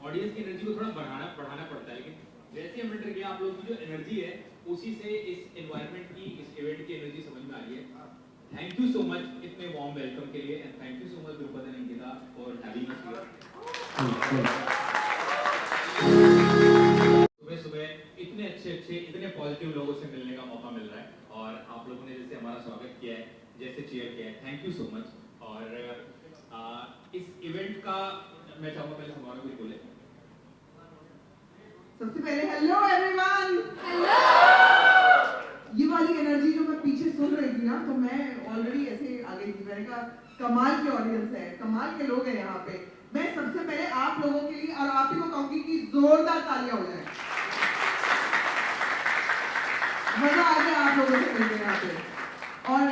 Audience की energy को थोड़ा बढ़ाना पड़ता है, लेकिन जैसे हम एंटर किया आप लोगों की जो एनर्जी है उसी से इस एनवायरनमेंट की, इस इवेंट की एनर्जी समझ में आ रही है। थैंक यू सो मच इतने वार्म वेलकम के लिए, and thank you so much Drupad and Ankita for having us here. सुबह सुबह इतने अच्छे इतने पॉजिटिव लोगों से मिलने का मौका मिल रहा है, और आप लोगों ने जैसे हमारा स्वागत किया है, जैसे चीयर किया है, थैंक यू सो मच। और इस इवेंट का मैं चाहूँगा पहले हमारा कुछ बोले। सबसे पहले हेलो एवरीवन। हेलो। ये वाली एनर्जी जो मैं पीछे सुन रही थी ना, तो मैं ऑलरेडी ऐसे आ गई थी। मैंने कहा कमाल की ऑडियंस है, कमाल के लोग हैं यहाँ पे। मैं सबसे पहले आप लोगों के लिए और आप ही को कहूंगी कि जोरदार तालियां हो जाए। मजा आ गया आप लोगों से मिलकर यहाँ पे। और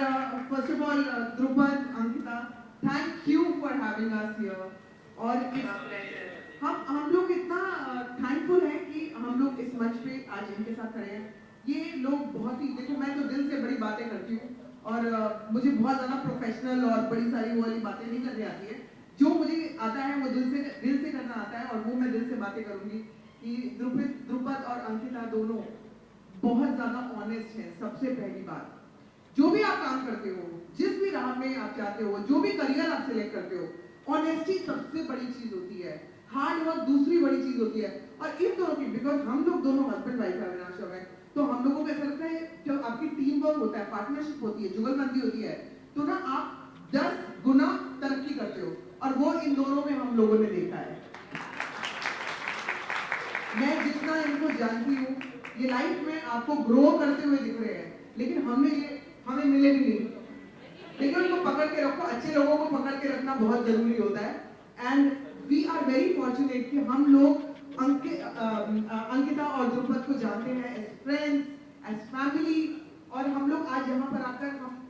first of all Drupad, Ankita, thank you for having us here. और हम लोग इतना थैंकफुल हैं कि हम लोग इस मंच पे आज इनके साथ खड़े हैं। ये लोग बहुत ही, देखो मैं तो दिल से बड़ी बातें करती हूँ, और मुझे बहुत ज़्यादा प्रोफेशनल और बड़ी सारी वो वाली बातें नहीं करनी आती है। जो मुझे आता है वो दिल से करना आता है, और वो मैं दिल से बातें करूँगी कि द्रुपद और अंकिता दोनों बहुत ज़्यादा ऑनेस्ट हैं। सबसे पहली बात, जो भी आप काम करते हो, जिस भी राह में आप चाहते हो, जो भी करियर आप सिलेक्ट करते हो, ऑनेस्टी सबसे बड़ी चीज़ होती है, हार्ड वर्क दूसरी बड़ी चीज होती है। और इन दोनों की, बिकॉज हम लोग दोनों हस्बैंड वाइफ है अविनाश और मैं, तो हम लोगों को ऐसा लगता है जब आपकी टीम वर्क होता है, पार्टनरशिप होती है, जुगलबंदी होती है, तो ना आप 10 गुना तरक्की करते हो, और वो इन दोनों में हम लोगों ने देखा है। मैं जितना इनको जानती हूँ, ये लाइफ में आपको ग्रो करते हुए दिख रहे हैं, लेकिन हमें मिले भी नहीं। लेकिन उनको पकड़ के रखो, अच्छे लोगों को पकड़ के रखना बहुत जरूरी होता है। And we are very fortunate कि हम लोग अंकिता और द्रुपद को जानते हैं एज फ्रेंड्स, एज फैमिली, और हम लोग आज यहाँ पर आकर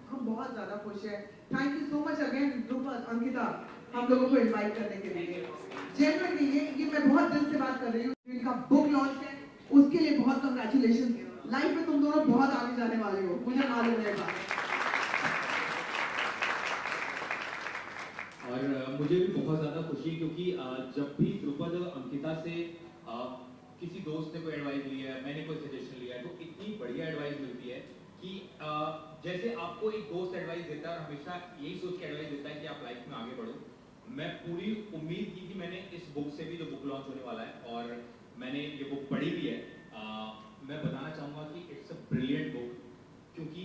हम बहुत ज्यादा खुश हैं। Thank you so much again Drupad, Ankita, हम लोगों को इनवाइट करने के लिए। जेन्युइनली ये मैं बहुत दिल से बात कर रही हूँ। इनका बुक लॉन्च है, उसके लिए बहुत कंग्रेचुलेशन। लाइफ में तुम दोनों बहुत आगे जाने वाले हो, मुझे मालूम है बात। और मुझे भी बहुत ज़्यादा खुशी, क्योंकि जब भी द्रुपद और अंकिता से किसी दोस्त ने कोई एडवाइस लिया है, मैंने कोई सजेशन लिया है, तो इतनी बढ़िया एडवाइस मिलती है कि जैसे आपको एक दोस्त एडवाइस देता है और हमेशा यही सोच के एडवाइस देता है कि आप लाइफ में आगे बढ़ो। मैं पूरी उम्मीद की थी, मैंने इस बुक से भी, जो बुक लॉन्च होने वाला है, और मैंने ये बुक पढ़ी भी है, मैं बताना चाहूँगा कि इट्स अ ब्रिलियंट बुक। क्योंकि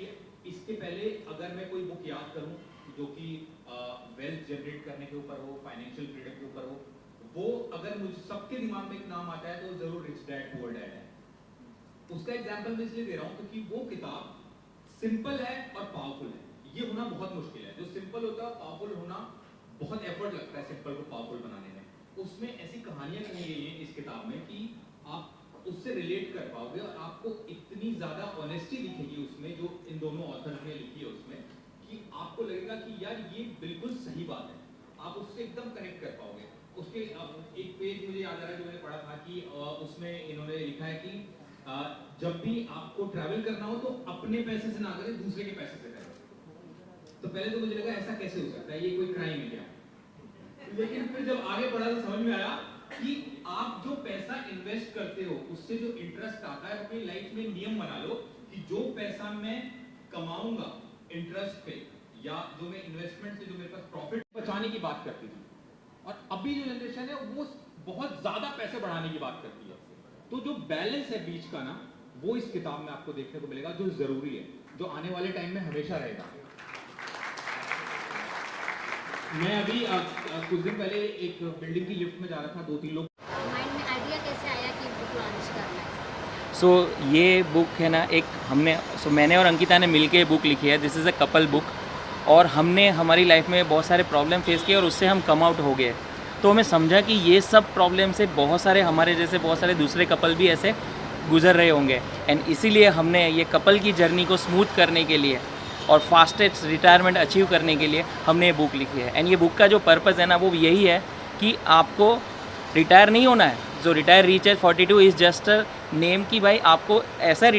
इसके पहले अगर मैं कोई बुक याद करूँ जो कि वेल्थ जनरेट करने के ऊपर हो, फाइनेंशियल फ्रीडम के ऊपर हो, वो अगर मुझे सबके दिमाग में एक नाम आता है तो जरूर रिच डैड पुअर डैड है। उसका एग्जांपल मैं इसलिए दे रहा हूँ क्योंकि वो किताब सिंपल है और पावरफुल है। ये होना बहुत मुश्किल है, जो सिंपल होता है पावरफुल होना बहुत एफर्ट लगता है सिंपल को पावरफुल बनाने में। उसमें ऐसी कहानियां कही गई हैं इस किताब में कि आप उससे रिलेट कर पाओगे, और आपको इतनी ज्यादा ऑनेस्टी दिखेगी उसमें, जो इन दोनों ऑथर्स ने लिखी है उसमें, कि आपको लगेगा कि यार ये बिल्कुल सही बात है, आप उससे एकदम कनेक्ट कर पाओगे। उसके एक पेज मुझे याद आ रहा है जो मैंने पढ़ा था कि उसमें इन्होंने लिखा है कि जब भी आपको ट्रैवल करना हो तो अपने पैसे से ना करें, दूसरे के पैसे से करें। तो पहले तो मुझे लगा ऐसा कैसे हो सकता है, ये कोई क्राइम है क्या? लेकिन फिर जब आगे पढ़ा तो समझ में आया कि आप जो पैसा इन्वेस्ट करते हो उससे जो इंटरेस्ट आता है, अपनी लाइफ में नियम बना लो कि जो पैसा मैं कमाऊंगा इंटरेस्ट पे, या जो मैं इन्वेस्टमेंट से जो मेरे पास प्रॉफिट बचाने की बात करती थी, और अभी जो जनरेशन है वो बहुत ज्यादा पैसे बढ़ाने की बात करती है। तो जो बैलेंस है बीच का ना, वो इस किताब में आपको देखने को मिलेगा, जो जरूरी है, जो आने वाले टाइम में हमेशा रहेगा। मैं अभी कुछ दिन पहले एक बिल्डिंग की लिफ्ट में जा रहा था, 2-3 लोग। माइंड में आइडिया कैसे आया कि बुक लॉन्च करना है? ये बुक है ना, मैंने और अंकिता ने मिलके बुक लिखी है। This is a couple book, और हमने हमारी लाइफ में बहुत सारे प्रॉब्लम फेस किए और उससे हम कम आउट हो गए। तो हमें समझा कि ये सब प्रॉब्लम से बहुत सारे हमारे जैसे बहुत सारे दूसरे कपल भी ऐसे गुजर रहे होंगे, एंड इसीलिए हमने ये कपल की जर्नी को स्मूथ करने के लिए और फास्टेस्ट रिटायरमेंट अचीव करने के लिए हमने ये बुक लिखी है। एंड ये बुक का जो पर्पज़ है ना, वो यही है कि आपको रिटायर नहीं होना है। जो retire reach age 42 is just a name कि भाई आपको ऐसा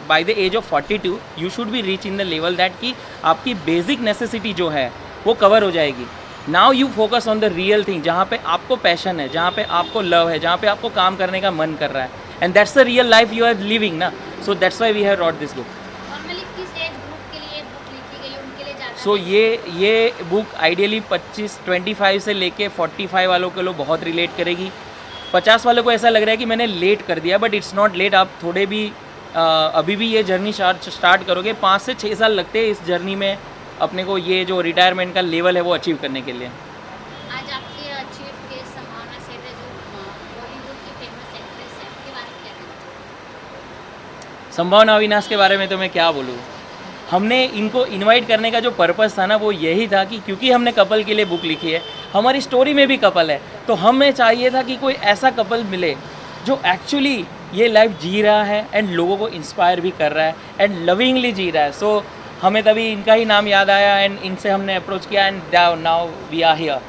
by the age of 42 you should be reach in the level that कि आपकी बेसिक नेसेसिटी जो है वो कवर हो जाएगी। Now you focus on the real thing, जहाँ पे आपको पैशन है, जहाँ पे आपको लव है, जहाँ पे आपको काम करने का मन कर रहा है, and that's the real life you are living ना. So that's why we have wrote this book. Normally किस एज ग्रुप के लिए बुक लिखी गई, उनके लिए ज़्यादा सो ये बुक आइडियली 25 से लेके 45 वालों के लोग बहुत रिलेट करेगी. 50 वालों को ऐसा लग रहा है कि मैंने लेट कर दिया, बट इट्स नॉट लेट. आप थोड़े भी अभी भी ये जर्नी स्टार्ट करोगे, 5 से 6 साल लगते हैं इस जर्नी में अपने को ये जो रिटायरमेंट का लेवल है वो अचीव करने के लिए. आज आपकी चीफ गेस्ट संभावना सेठ है, जो बॉलीवुड की फेमस एक्ट्रेस है, उनके बारे में क्या कहना चाहिए? संभावना अविनाश के बारे में तो मैं क्या बोलूँ. हमने इनको इनवाइट करने का जो पर्पस था ना, वो यही था कि क्योंकि हमने कपल के लिए बुक लिखी है, हमारी स्टोरी में भी कपल है, तो हमें चाहिए था कि कोई ऐसा कपल मिले जो एक्चुअली ये लाइफ जी रहा है एंड लोगों को इंस्पायर भी कर रहा है एंड लविंगली जी रहा है. सो हमें तभी इनका ही नाम याद आया एंड इनसे हमने अप्रोच किया and now we are here.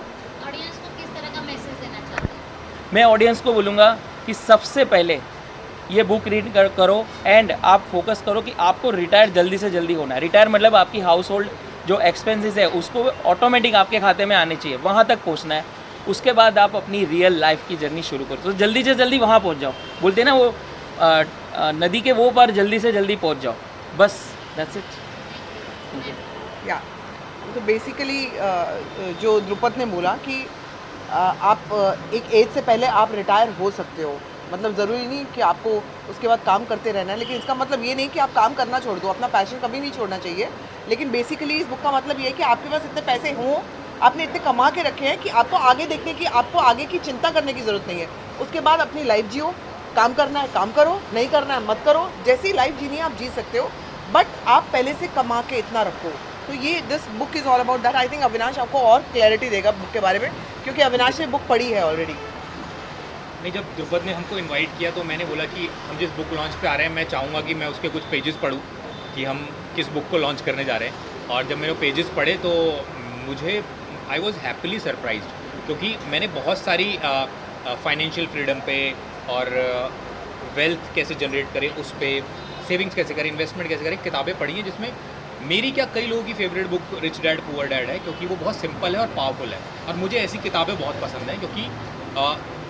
Audience को किस तरह का मैसेज देना चाहते हैं? मैं ऑडियंस को बोलूँगा कि सबसे पहले ये बुक रीड करो एंड आप फोकस करो कि आपको रिटायर जल्दी से जल्दी होना है. रिटायर मतलब आपकी हाउस होल्ड जो एक्सपेंसेस है उसको ऑटोमेटिक आपके खाते में आने चाहिए, वहाँ तक पहुँचना है. उसके बाद आप अपनी रियल लाइफ की जर्नी शुरू करो. तो जल्दी से जल्दी वहाँ पहुँच जाओ. बोलते हैं ना वो नदी के वो पार जल्दी से जल्दी पहुँच जाओ. बस दैट्स इट. या तो बेसिकली जो द्रुपद ने बोला कि आप एक एज से पहले आप रिटायर हो सकते हो. मतलब ज़रूरी नहीं कि आपको उसके बाद काम करते रहना है, लेकिन इसका मतलब ये नहीं कि आप काम करना छोड़ दो. अपना पैशन कभी नहीं छोड़ना चाहिए. लेकिन बेसिकली इस बुक का मतलब ये है कि आपके पास इतने पैसे हों, आपने इतने कमा के रखे हैं कि आपको आगे देखने की, आपको आगे की चिंता करने की ज़रूरत नहीं है. उसके बाद अपनी लाइफ जियो. काम करना है काम करो, नहीं करना है मत करो. जैसी लाइफ जीनी है आप जी सकते हो, बट आप पहले से कमा के इतना रखो. तो ये this book is all about that. I think Avinash आपको और क्लैरिटी देगा बुक के बारे में, क्योंकि अविनाश ने बुक पढ़ी है ऑलरेडी. नहीं, जब द्रुपद ने हमको इनवाइट किया तो मैंने बोला कि हम जिस बुक लॉन्च पे आ रहे हैं, मैं चाहूँगा कि मैं उसके कुछ पेजेस पढूं कि हम किस बुक को लॉन्च करने जा रहे हैं. और जब मैंने पेजेस पढ़े तो मुझे आई वॉज हैप्पीली सरप्राइज्ड, क्योंकि मैंने बहुत सारी फाइनेंशियल फ्रीडम पे और वेल्थ कैसे जनरेट करें उस पर, सेविंग्स कैसे करें, इन्वेस्टमेंट कैसे करें, किताबें पढ़ी हैं. जिसमें मेरी क्या कई लोगों की favourite book rich dad poor dad है, क्योंकि वो बहुत सिंपल है और पावरफुल है. और मुझे ऐसी किताबें बहुत पसंद हैं, क्योंकि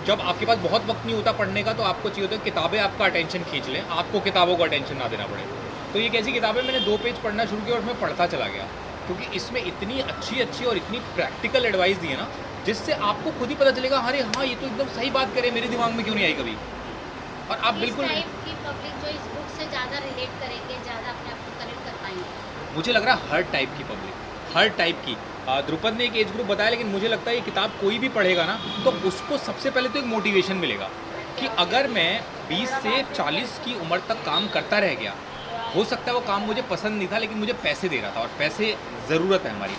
जब आपके पास बहुत वक्त नहीं होता पढ़ने का, तो आपको चाहिए होता है किताबें आपका अटेंशन खींच लें, आपको किताबों को अटेंशन ना देना पड़े. तो ये कैसी किताबें, मैंने 2 पेज पढ़ना शुरू किया और मैं पढ़ता चला गया, क्योंकि इसमें इतनी अच्छी और इतनी प्रैक्टिकल एडवाइस दी है ना, जिससे आपको खुद ही पता चलेगा, अरे हाँ ये तो एकदम सही बात करे, मेरे दिमाग में क्यों नहीं आई कभी. और आप बिल्कुल, टाइप की पब्लिक जो इस बुक से ज़्यादा रिलेट करेंगे, ज़्यादा अपने आप को कनेक्ट कर पाएंगे? मुझे लग रहा है हर टाइप की पब्लिक, हर टाइप की. द्रुपद ने एक एज ग्रुप बताया, लेकिन मुझे लगता है ये किताब कोई भी पढ़ेगा ना, तो उसको सबसे पहले तो एक मोटिवेशन मिलेगा कि अगर मैं 20 से 40 की उम्र तक काम करता रह गया, हो सकता है वो काम मुझे पसंद नहीं था, लेकिन मुझे पैसे दे रहा था, और पैसे ज़रूरत है हमारी,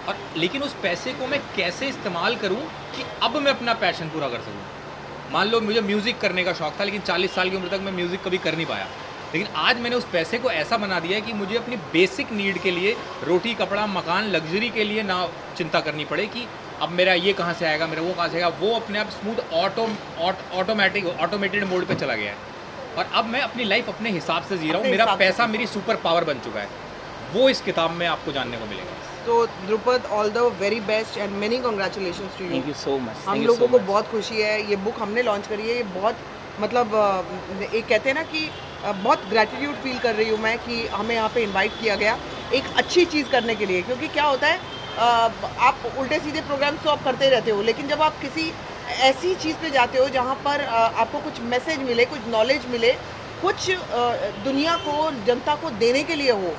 और लेकिन उस पैसे को मैं कैसे इस्तेमाल करूं कि अब मैं अपना पैशन पूरा कर सकूं. मान लो मुझे म्यूज़िक करने का शौक़ था, लेकिन 40 साल की उम्र तक मैं म्यूज़िक कभी कर नहीं पाया, लेकिन आज मैंने उस पैसे को ऐसा बना दिया है कि मुझे अपनी बेसिक नीड के लिए, रोटी कपड़ा मकान लग्जरी के लिए ना चिंता करनी पड़े कि अब मेरा ये कहाँ से आएगा, मेरा वो कहाँ से आएगा. वो अपने आप स्मूथ ऑटोमेटेड मोड पे चला गया है, और अब मैं अपनी लाइफ अपने हिसाब से जी रहा हूँ. मेरा पैसा मेरी सुपर पावर बन चुका है. वो इस किताब में आपको जानने को मिलेगा. तो Drupad, all the very best and many congratulations to you. Thank you so much. हम लोगों को बहुत खुशी है. ये बुक हमने लॉन्च करी है, ये बहुत मतलब एक कहते हैं ना कि बहुत ग्रैटिट्यूड फील कर रही हूँ मैं कि हमें यहाँ पे इनवाइट किया गया एक अच्छी चीज़ करने के लिए. क्योंकि क्या होता है, आप उल्टे सीधे प्रोग्राम्स तो आप करते रहते हो, लेकिन जब आप किसी ऐसी चीज़ पे जाते हो जहाँ पर आपको कुछ मैसेज मिले, कुछ नॉलेज मिले, कुछ दुनिया को, जनता को देने के लिए हो,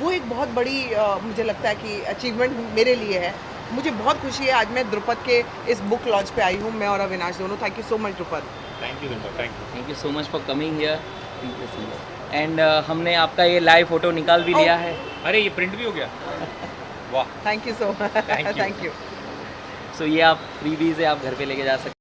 वो एक बहुत बड़ी मुझे लगता है कि अचीवमेंट मेरे लिए है. मुझे बहुत खुशी है आज मैं द्रुपद के इस बुक लॉन्च पे आई हूँ, मैं और अविनाश दोनों. Thank you so much Drupad. Thank you. Thank you so much for coming here. And हमने आपका ये लाइव फोटो निकाल भी लिया है. अरे ये प्रिंट भी हो गया. वाह. Thank you so much. Thank you. Thank you. So ये आप फ्रीबीज है, आप घर पे लेके जा सकते हैं.